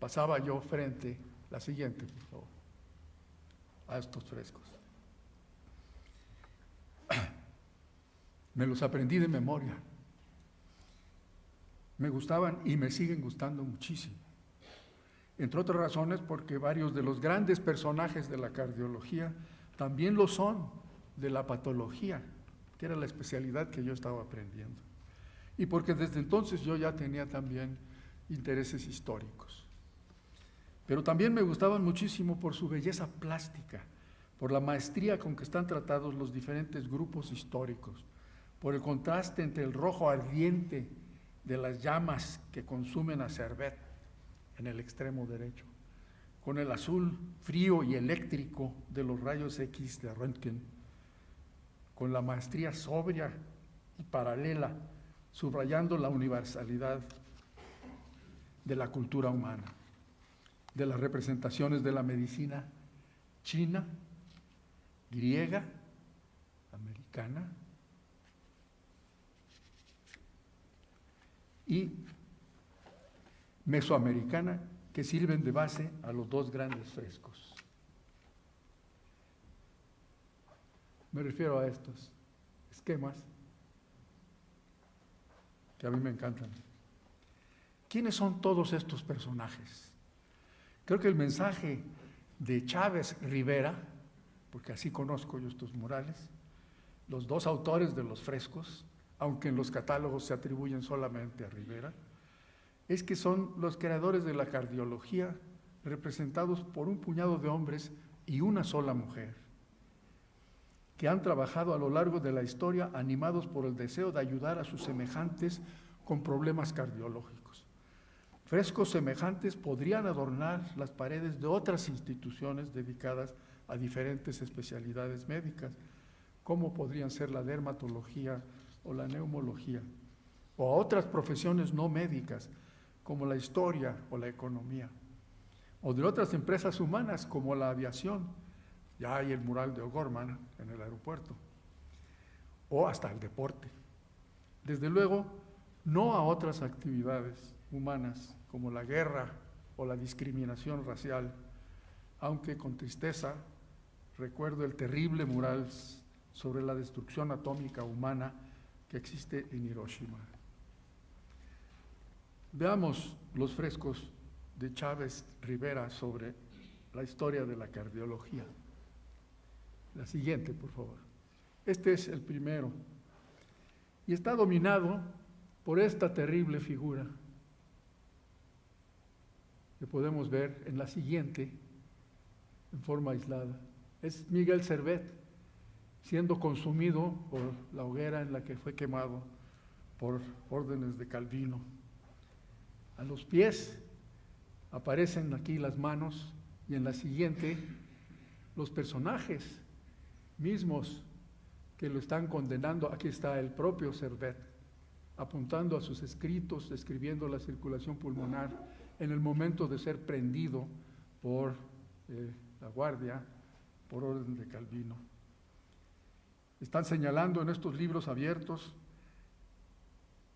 pasaba yo frente, la siguiente, por favor, a estos frescos. Me los aprendí de memoria. Me gustaban y me siguen gustando muchísimo. Entre otras razones porque varios de los grandes personajes de la cardiología también lo son de la patología, que era la especialidad que yo estaba aprendiendo. Y porque desde entonces yo ya tenía también intereses históricos. Pero también me gustaban muchísimo por su belleza plástica, por la maestría con que están tratados los diferentes grupos históricos, por el contraste entre el rojo ardiente de las llamas que consumen a Servet en el extremo derecho, con el azul frío y eléctrico de los rayos X de Röntgen, con la maestría sobria y paralela, subrayando la universalidad de la cultura humana, de las representaciones de la medicina china, griega, americana y mesoamericana, que sirven de base a los dos grandes frescos. Me refiero a estos esquemas que a mí me encantan. ¿Quiénes son todos estos personajes? Creo que el mensaje de Chávez Rivera, porque así conozco yo estos murales, los dos autores de los frescos, aunque en los catálogos se atribuyen solamente a Rivera, es que son los creadores de la cardiología representados por un puñado de hombres y una sola mujer, que han trabajado a lo largo de la historia animados por el deseo de ayudar a sus semejantes con problemas cardiológicos. Frescos semejantes podrían adornar las paredes de otras instituciones dedicadas a diferentes especialidades médicas, como podrían ser la dermatología o la neumología, o a otras profesiones no médicas, como la historia o la economía, o de otras empresas humanas como la aviación, ya hay el mural de O'Gorman en el aeropuerto, o hasta el deporte. Desde luego, no a otras actividades humanas como la guerra o la discriminación racial, aunque con tristeza recuerdo el terrible mural sobre la destrucción atómica humana que existe en Hiroshima. Veamos los frescos de Chávez Rivera sobre la historia de la cardiología. La siguiente, por favor. Este es el primero. Y está dominado por esta terrible figura que podemos ver en la siguiente, en forma aislada. Es Miguel Servet, siendo consumido por la hoguera en la que fue quemado por órdenes de Calvino. A los pies aparecen aquí las manos y en la siguiente los personajes mismos que lo están condenando. Aquí está el propio Servet, apuntando a sus escritos, describiendo la circulación pulmonar en el momento de ser prendido por la guardia, por orden de Calvino. Están señalando en estos libros abiertos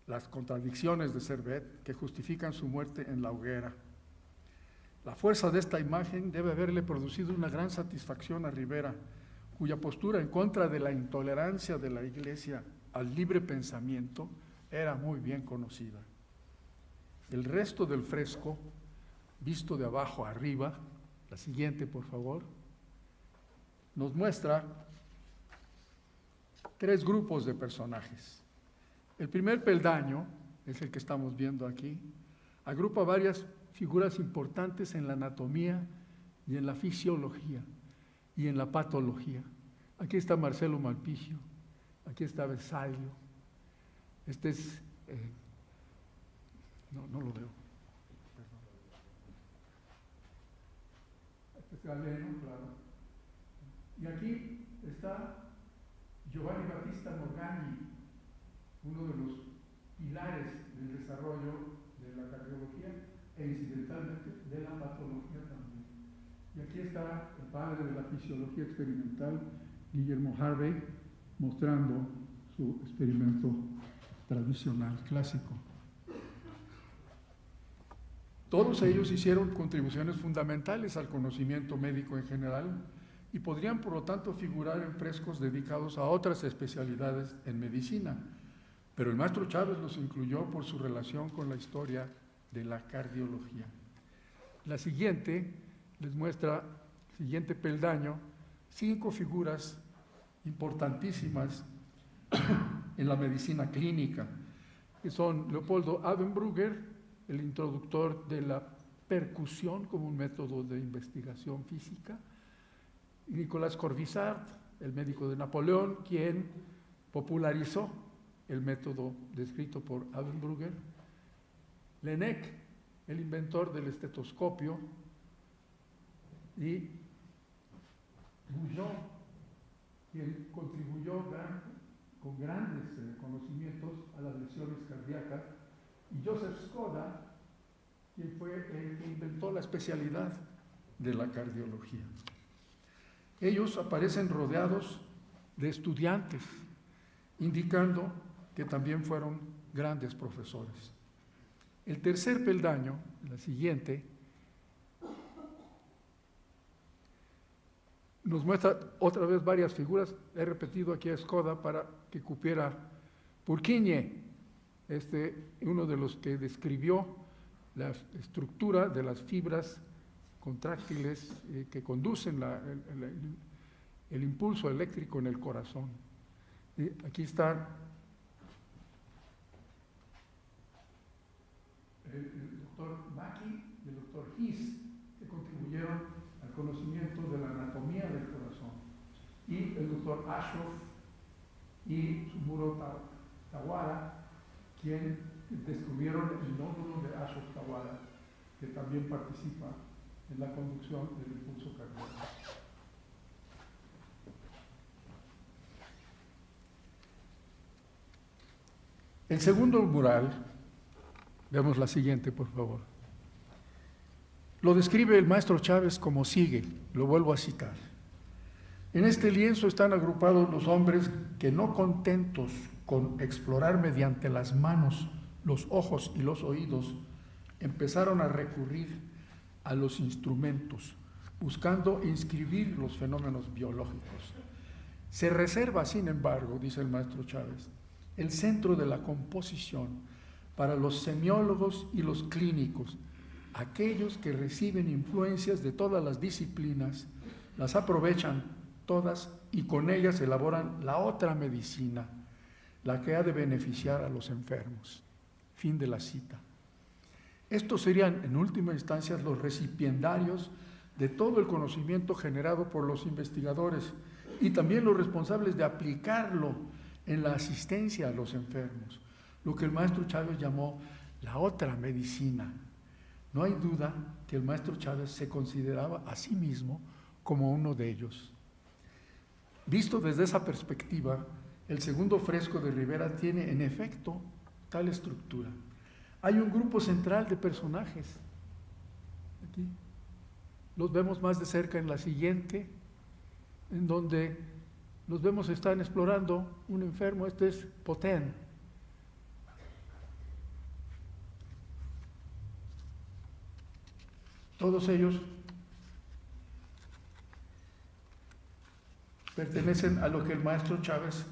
las contradicciones de Servet que justifican su muerte en la hoguera. La fuerza de esta imagen debe haberle producido una gran satisfacción a Rivera, cuya postura en contra de la intolerancia de la Iglesia al libre pensamiento era muy bien conocida. El resto del fresco, visto de abajo a arriba, la siguiente por favor, nos muestra tres grupos de personajes. El primer peldaño, es el que estamos viendo aquí, agrupa varias figuras importantes en la anatomía y en la fisiología y en la patología. Aquí está Marcelo Malpicio, aquí está Vesalio, este es, no lo veo, perdón. Este es Galeno, claro. Y aquí está Giovanni Battista Morgagni, uno de los pilares del desarrollo de la cardiología e incidentalmente de la patología también. Y aquí está el padre de la fisiología experimental, Guillermo Harvey, mostrando su experimento tradicional, clásico. Todos ellos hicieron contribuciones fundamentales al conocimiento médico en general y podrían, por lo tanto, figurar en frescos dedicados a otras especialidades en medicina, pero el maestro Chávez los incluyó por su relación con la historia de la cardiología. La siguiente les muestra, siguiente peldaño, 5 figuras importantísimas en la medicina clínica, que son Leopoldo Abenbrugger, el introductor de la percusión como un método de investigación física, y Nicolas Corvisart, el médico de Napoleón, quien popularizó el método descrito por Abenbrugger, Laennec, el inventor del estetoscopio, y Goujon, quien contribuyó con grandes conocimientos a las lesiones cardíacas, y Joseph Skoda, quien fue el que inventó la especialidad de la cardiología. Ellos aparecen rodeados de estudiantes, indicando que también fueron grandes profesores. El tercer peldaño, la siguiente, nos muestra otra vez varias figuras. He repetido aquí a Skoda para que cupiera Purkinje, uno de los que describió la estructura de las fibras contráctiles que conducen el impulso eléctrico en el corazón. Y aquí está el doctor Mackie y el doctor Hiss, que contribuyeron al conocimiento de la anatomía del corazón, y el doctor Ashoff y Sumuro Tawara, quien descubrieron el nódulo de Ashoff Tawara, que también participa en la conducción del impulso cardíaco. El segundo mural, veamos la siguiente, por favor. Lo describe el maestro Chávez como sigue, lo vuelvo a citar. En este lienzo están agrupados los hombres que, no contentos con explorar mediante las manos, los ojos y los oídos, empezaron a recurrir a los instrumentos, buscando inscribir los fenómenos biológicos. Se reserva, sin embargo, dice el maestro Chávez, el centro de la composición para los semiólogos y los clínicos, aquellos que reciben influencias de todas las disciplinas, las aprovechan todas y con ellas elaboran la otra medicina, la que ha de beneficiar a los enfermos. Fin de la cita. Estos serían, en última instancia, los recipiendarios de todo el conocimiento generado por los investigadores y también los responsables de aplicarlo en la asistencia a los enfermos, lo que el maestro Chávez llamó la otra medicina. No hay duda que el maestro Chávez se consideraba a sí mismo como uno de ellos. Visto desde esa perspectiva, el segundo fresco de Rivera tiene en efecto tal estructura. Hay un grupo central de personajes. Aquí los vemos más de cerca en la siguiente, en donde los vemos están explorando un enfermo. Este es Potén. Todos ellos pertenecen a lo que el maestro Chávez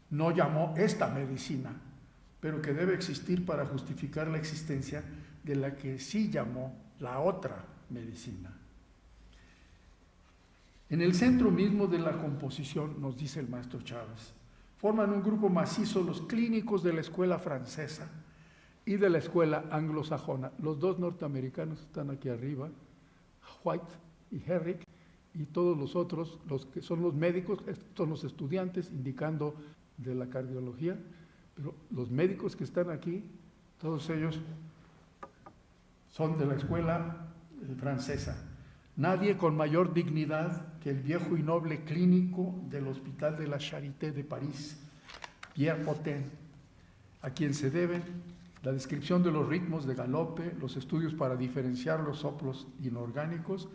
no llamó esta medicina, pero que debe existir para justificar la existencia de la que sí llamó la otra medicina. En el centro mismo de la composición, nos dice el maestro Chávez, forman un grupo macizo los clínicos de la escuela francesa y de la escuela anglosajona. Los dos norteamericanos están aquí arriba, White y Herrick, y todos los otros, los que son los médicos, son los estudiantes, indicando de la cardiología, pero los médicos que están aquí, todos ellos son de la escuela francesa. Nadie con mayor dignidad que el viejo y noble clínico del Hospital de la Charité de París, Pierre Potén, a quien se deben la descripción de los ritmos de galope, los estudios para diferenciar los soplos inorgánicos,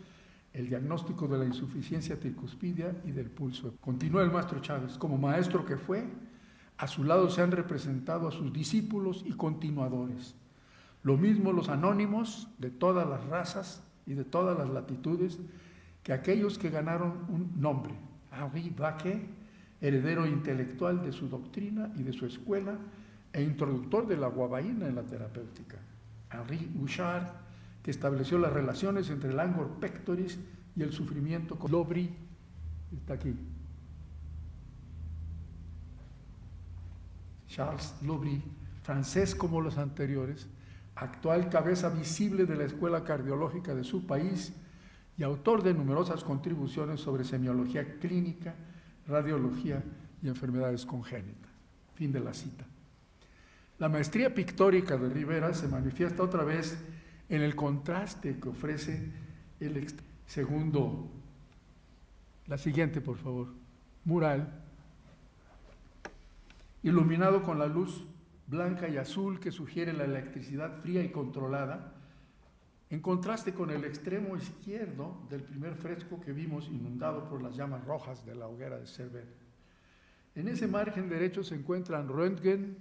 el diagnóstico de la insuficiencia tricuspidia y del pulso. Continúa el maestro Chávez, como maestro que fue, a su lado se han representado a sus discípulos y continuadores. Lo mismo los anónimos de todas las razas y de todas las latitudes que aquellos que ganaron un nombre. Henri Baquet, heredero intelectual de su doctrina y de su escuela e introductor de la guavaína en la terapéutica. Henri Bouchard, que estableció las relaciones entre el angor pectoris y el sufrimiento. Lobry está aquí. Charles Lobry, francés como los anteriores, actual cabeza visible de la escuela cardiológica de su país y autor de numerosas contribuciones sobre semiología clínica, radiología y enfermedades congénitas. Fin de la cita. La maestría pictórica de Rivera se manifiesta otra vez en el contraste que ofrece el segundo, la siguiente por favor, mural, iluminado con la luz blanca y azul que sugiere la electricidad fría y controlada, en contraste con el extremo izquierdo del primer fresco que vimos inundado por las llamas rojas de la hoguera de Cervera. En ese margen derecho se encuentran Röntgen,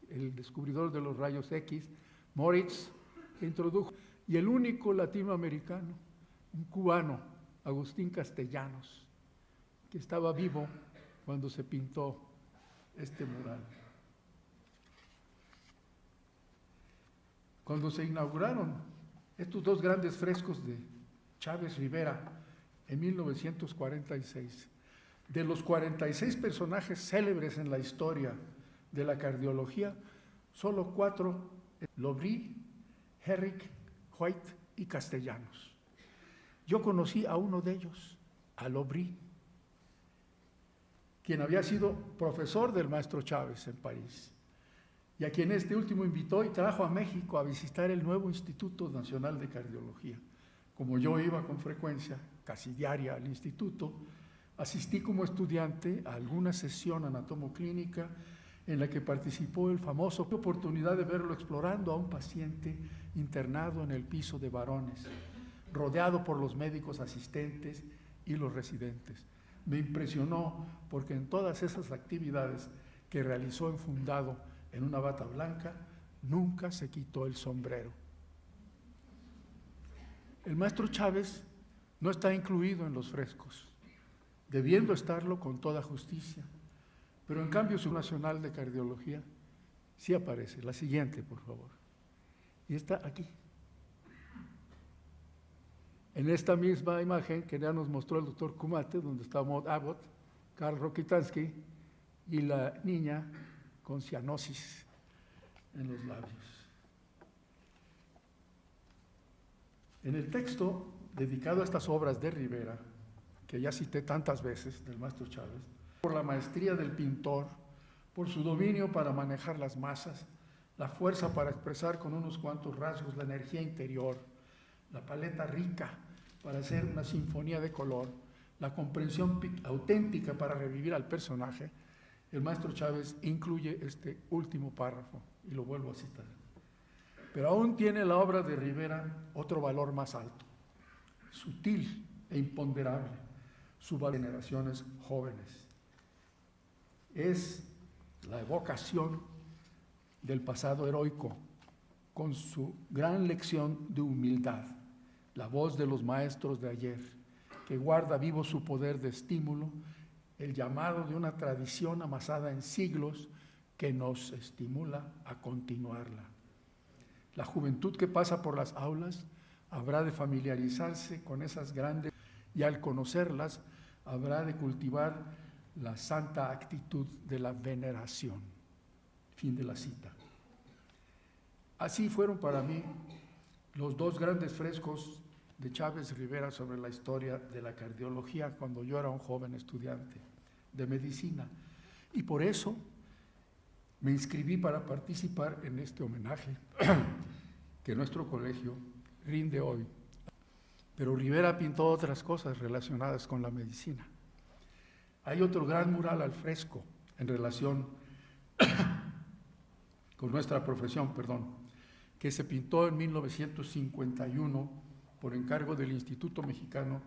el descubridor de los rayos X, Moritz, que introdujo, y el único latinoamericano, un cubano, Agustín Castellanos, que estaba vivo cuando se pintó este mural. Cuando se inauguraron estos dos grandes frescos de Chávez Rivera en 1946, de los 46 personajes célebres en la historia de la cardiología, solo 4, Lobry, Herrick, White y Castellanos. Yo conocí a uno de ellos, a Lobry, quien había sido profesor del maestro Chávez en París, y a quien este último invitó y trajo a México a visitar el nuevo Instituto Nacional de Cardiología. Como yo iba con frecuencia, casi diaria, al instituto, asistí como estudiante a alguna sesión anatomoclínica en la que participó el famoso. Tuve oportunidad de verlo explorando a un paciente internado en el piso de varones, rodeado por los médicos asistentes y los residentes. Me impresionó porque en todas esas actividades que realizó enfundado en una bata blanca, nunca se quitó el sombrero. El maestro Chávez no está incluido en los frescos, debiendo estarlo con toda justicia, pero en cambio su Nacional de Cardiología sí aparece. La siguiente, por favor. Y está aquí. En esta misma imagen que ya nos mostró el doctor Kumate, donde está Maud Abbott, Karl Rokitansky y la niña con cianosis en los labios. En el texto dedicado a estas obras de Rivera, que ya cité tantas veces, del maestro Chávez, por la maestría del pintor, por su dominio para manejar las masas, la fuerza para expresar con unos cuantos rasgos la energía interior, la paleta rica para hacer una sinfonía de color, la comprensión auténtica para revivir al personaje, el maestro Chávez incluye este último párrafo, y lo vuelvo a citar. Pero aún tiene la obra de Rivera otro valor más alto, sutil e imponderable, su generaciones jóvenes. Es la evocación del pasado heroico, con su gran lección de humildad, la voz de los maestros de ayer, que guarda vivo su poder de estímulo, el llamado de una tradición amasada en siglos que nos estimula a continuarla. La juventud que pasa por las aulas habrá de familiarizarse con esas grandes y al conocerlas habrá de cultivar la santa actitud de la veneración. Fin de la cita. Así fueron para mí los dos grandes frescos de Chávez Rivera sobre la historia de la cardiología cuando yo era un joven estudiante de medicina. Y por eso me inscribí para participar en este homenaje que nuestro colegio rinde hoy. Pero Rivera pintó otras cosas relacionadas con la medicina. Hay otro gran mural al fresco en relación con nuestra profesión, que se pintó en 1951 por encargo del Instituto Mexicano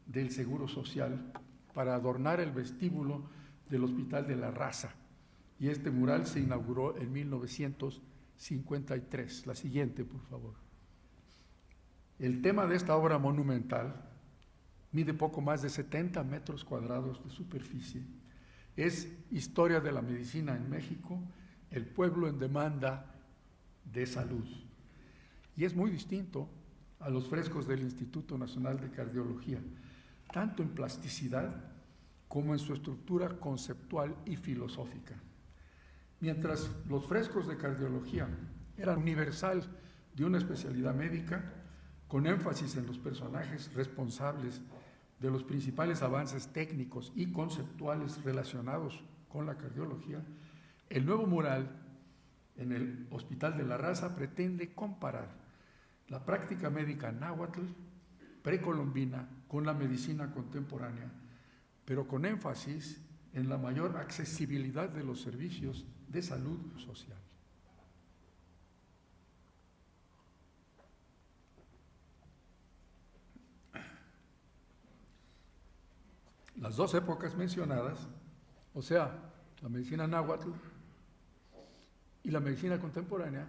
del Seguro Social para adornar el vestíbulo del Hospital de la Raza. Y este mural se inauguró en 1953. La siguiente, por favor. El tema de esta obra monumental mide poco más de 70 metros cuadrados de superficie. Es Historia de la Medicina en México, el pueblo en demanda de salud. Y es muy distinto a los frescos del Instituto Nacional de Cardiología, tanto en plasticidad como en su estructura conceptual y filosófica. Mientras los frescos de cardiología eran universal de una especialidad médica, con énfasis en los personajes responsables de los principales avances técnicos y conceptuales relacionados con la cardiología, el nuevo mural en el Hospital de la Raza pretende comparar la práctica médica náhuatl precolombina con la medicina contemporánea, pero con énfasis en la mayor accesibilidad de los servicios de salud social. Las dos épocas mencionadas, o sea, la medicina náhuatl y la medicina contemporánea,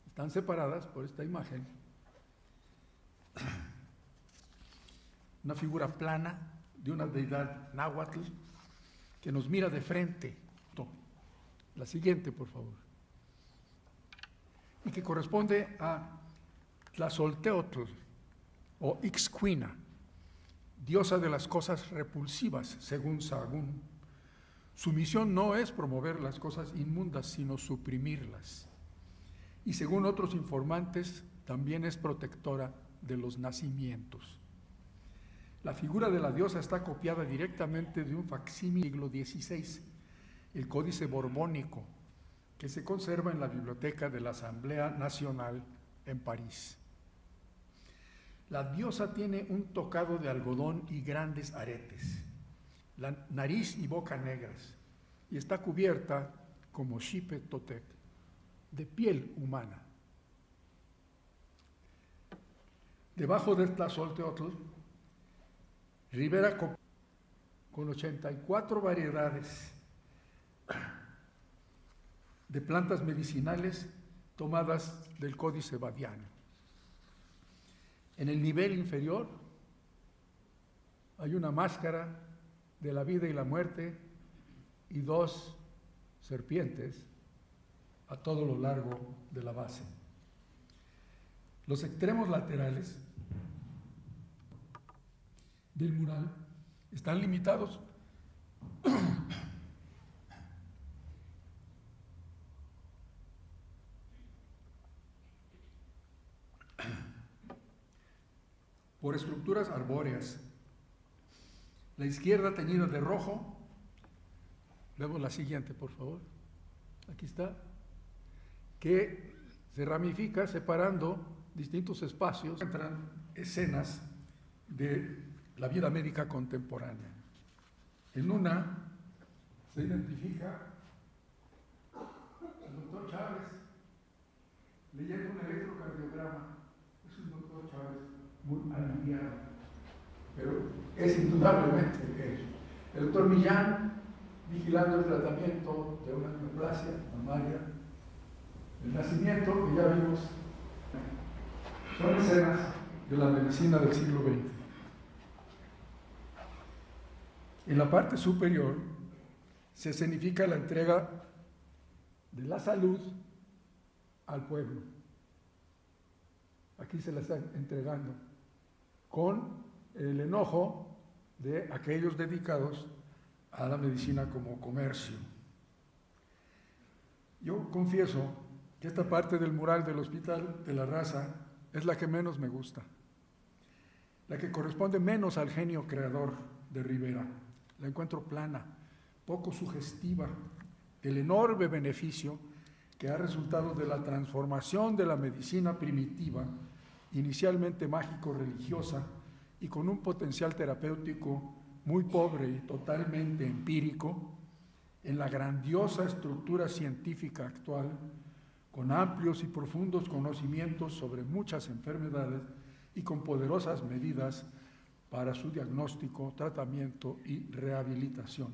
están separadas por esta imagen. Una figura plana de una deidad náhuatl que nos mira de frente. La siguiente, por favor. Y que corresponde a Tlazolteotl o Ixcuina, diosa de las cosas repulsivas, según Sahagún. Su misión no es promover las cosas inmundas, sino suprimirlas. Y según otros informantes, también es protectora de los nacimientos. La figura de la diosa está copiada directamente de un facsímil del siglo XVI, el Códice Borbónico, que se conserva en la biblioteca de la Asamblea Nacional en París. La diosa tiene un tocado de algodón y grandes aretes, la nariz y boca negras, y está cubierta, como Xipe Totec, de piel humana. Debajo de Tlazolteotl, Rivera con 84 variedades de plantas medicinales tomadas del Códice Badiano. En el nivel inferior hay una máscara de la vida y la muerte y dos serpientes a todo lo largo de la base. Los extremos laterales del mural están limitados por estructuras arbóreas. La izquierda teñida de rojo. Vemos la siguiente, por favor. Aquí está. que se ramifica separando distintos espacios, entran escenas de la vida médica contemporánea. En una se identifica al doctor Chávez leyendo un electrocardiograma. Es un doctor Chávez muy aliviado, pero es indudablemente él. El doctor Millán vigilando el tratamiento de una neoplasia mamaria. El nacimiento, que ya vimos, son escenas de la medicina del siglo XX. En la parte superior se escenifica la entrega de la salud al pueblo. Aquí se la están entregando con el enojo de aquellos dedicados a la medicina como comercio. Yo confieso que esta parte del mural del Hospital de la Raza es la que menos me gusta, la que corresponde menos al genio creador de Rivera. La encuentro plana, poco sugestiva del enorme beneficio que ha resultado de la transformación de la medicina primitiva, inicialmente mágico-religiosa y con un potencial terapéutico muy pobre y totalmente empírico, en la grandiosa estructura científica actual, con amplios y profundos conocimientos sobre muchas enfermedades y con poderosas medidas para su diagnóstico, tratamiento y rehabilitación.